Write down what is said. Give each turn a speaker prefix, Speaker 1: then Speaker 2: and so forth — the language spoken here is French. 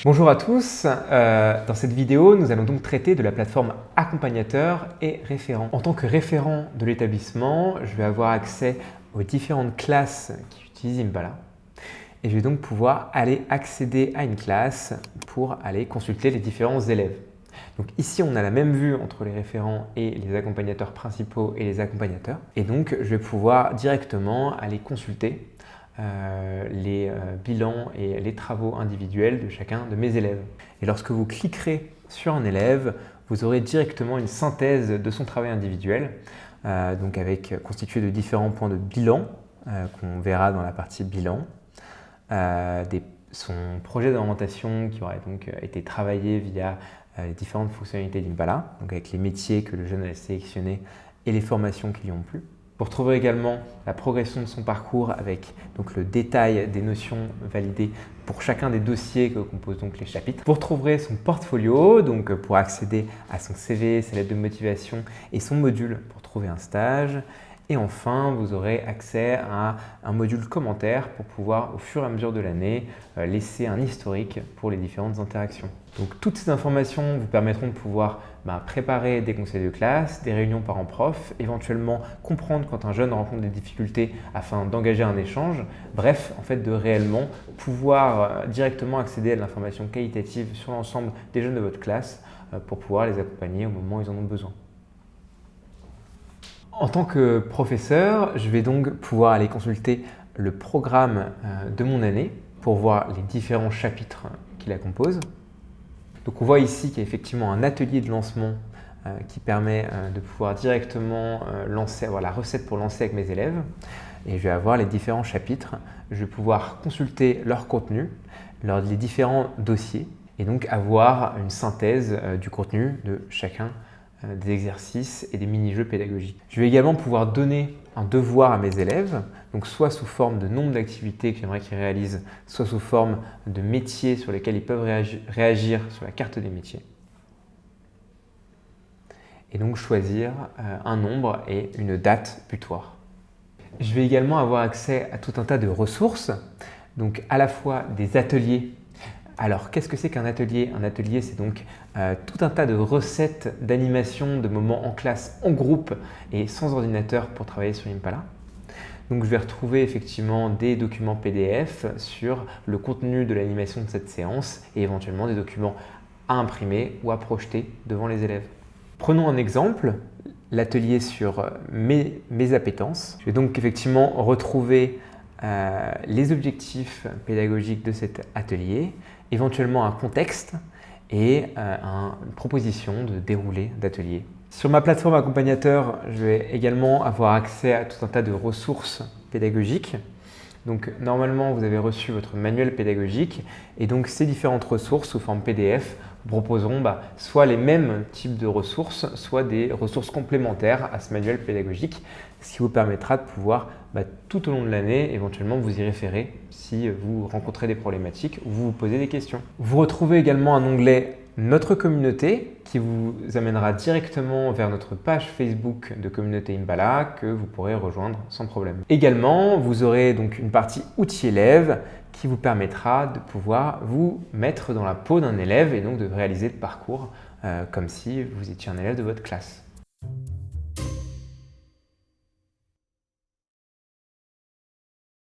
Speaker 1: Bonjour à tous, dans cette vidéo, nous allons donc traiter de la plateforme accompagnateur et référent. En tant que référent de l'établissement, je vais avoir accès aux différentes classes qui utilisent Impala et je vais donc pouvoir aller accéder à une classe pour aller consulter les différents élèves. Donc ici, on a la même vue entre les référents et les accompagnateurs principaux et les accompagnateurs. Et donc, je vais pouvoir directement aller consulter les bilans et les travaux individuels de chacun de mes élèves. Et lorsque vous cliquerez sur un élève, vous aurez directement une synthèse de son travail individuel, donc constitué de différents points de bilan qu'on verra dans la partie bilan, son projet d'orientation qui aura donc été travaillé via les différentes fonctionnalités d'Impala, donc avec les métiers que le jeune a sélectionnés et les formations qui lui ont plu. Vous retrouverez également la progression de son parcours avec donc, le détail des notions validées pour chacun des dossiers que composent donc les chapitres. Vous retrouverez son portfolio donc, pour accéder à son CV, sa lettre de motivation et son module pour trouver un stage. Et enfin, vous aurez accès à un module commentaire pour pouvoir, au fur et à mesure de l'année, laisser un historique pour les différentes interactions. Donc, toutes ces informations vous permettront de pouvoir préparer des conseils de classe, des réunions parents-prof, éventuellement comprendre quand un jeune rencontre des difficultés afin d'engager un échange. Bref, en fait, de réellement pouvoir directement accéder à de l'information qualitative sur l'ensemble des jeunes de votre classe pour pouvoir les accompagner au moment où ils en ont besoin. En tant que professeur, je vais donc pouvoir aller consulter le programme de mon année pour voir les différents chapitres qui la composent. Donc on voit ici qu'il y a effectivement un atelier de lancement qui permet de pouvoir directement avoir la recette pour lancer avec mes élèves. Et je vais avoir les différents chapitres. Je vais pouvoir consulter leur contenu, les différents dossiers et donc avoir une synthèse du contenu de chacun des exercices et des mini-jeux pédagogiques. Je vais également pouvoir donner un devoir à mes élèves, donc soit sous forme de nombre d'activités que j'aimerais qu'ils réalisent, soit sous forme de métiers sur lesquels ils peuvent réagir sur la carte des métiers. Et donc choisir un nombre et une date butoir. Je vais également avoir accès à tout un tas de ressources, donc à la fois des ateliers. Alors, qu'est-ce que c'est qu'un atelier? Un atelier, c'est donc tout un tas de recettes d'animation, de moments en classe, en groupe et sans ordinateur pour travailler sur Impala. Donc, je vais retrouver effectivement des documents PDF sur le contenu de l'animation de cette séance et éventuellement des documents à imprimer ou à projeter devant les élèves. Prenons un exemple, l'atelier sur mes appétences. Je vais donc effectivement retrouver les objectifs pédagogiques de cet atelier, éventuellement un contexte et une proposition de déroulé d'atelier. Sur ma plateforme accompagnateur, je vais également avoir accès à tout un tas de ressources pédagogiques. Donc normalement, vous avez reçu votre manuel pédagogique et donc ces différentes ressources sous forme PDF vous proposeront soit les mêmes types de ressources, soit des ressources complémentaires à ce manuel pédagogique, ce qui vous permettra de pouvoir tout au long de l'année éventuellement vous y référer si vous rencontrez des problématiques ou vous vous posez des questions. Vous retrouvez également un onglet Notre communauté qui vous amènera directement vers notre page Facebook de Communauté Impala que vous pourrez rejoindre sans problème. Également, vous aurez donc une partie outils élèves qui vous permettra de pouvoir vous mettre dans la peau d'un élève et donc de réaliser le parcours comme si vous étiez un élève de votre classe.